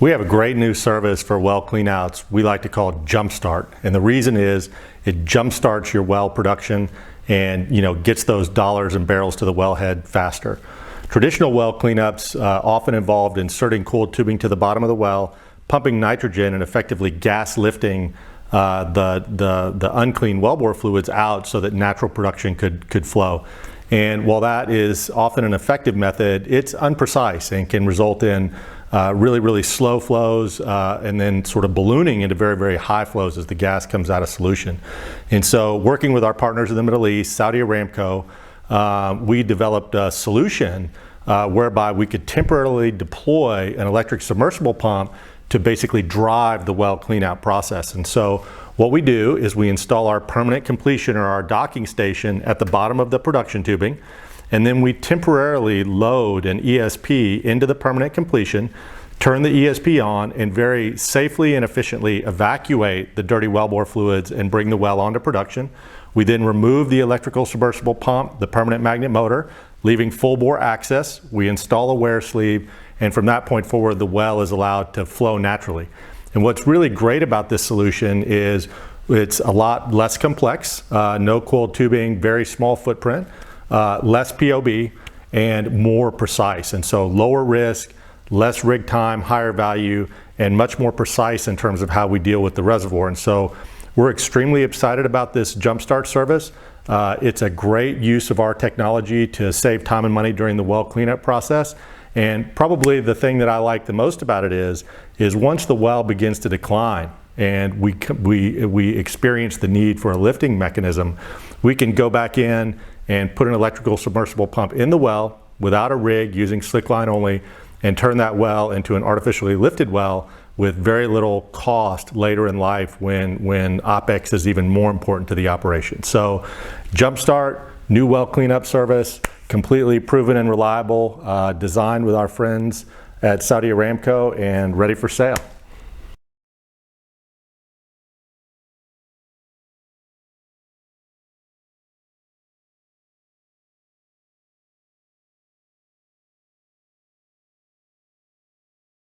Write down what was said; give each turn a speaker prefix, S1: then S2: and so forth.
S1: We have a great new service for well cleanouts we like to call JumpStart. And the reason is it jumpstarts your well production and gets those dollars and barrels to the wellhead faster. Traditional well cleanups often involved inserting coiled tubing to the bottom of the well, pumping nitrogen and effectively gas lifting the unclean wellbore fluids out so that natural production could flow. And while that is often an effective method, it's unprecise and can result in really slow flows and then sort of ballooning into very high flows as the gas comes out of solution. And so working with our partners in the Middle East, Saudi Aramco, we developed a solution whereby we could temporarily deploy an electric submersible pump to basically drive the well cleanout process. And so what we do is we install our permanent completion or our docking station at the bottom of the production tubing, and then we temporarily load an ESP into the permanent completion, turn the ESP on, and very safely and efficiently evacuate the dirty wellbore fluids and bring the well onto production. We then remove the electrical submersible pump, the permanent magnet motor, leaving full bore access. We install a wear sleeve, and from that point forward, the well is allowed to flow naturally. And what's really great about this solution is it's a lot less complex, no coiled tubing, very small footprint, less POB, and more precise. And so lower risk, less rig time, higher value, and much more precise in terms of how we deal with the reservoir. And so we're extremely excited about this JumpStart service. It's a great use of our technology to save time and money during the well cleanup process. And probably the thing that I like the most about it is once the well begins to decline and we experience the need for a lifting mechanism, we can go back in and put an electrical submersible pump in the well without a rig, using slick line only, and turn that well into an artificially lifted well with very little cost later in life when OpEx is even more important to the operation. So JumpStart, new well cleanup service, completely proven and reliable, designed with our friends at Saudi Aramco and ready for sale.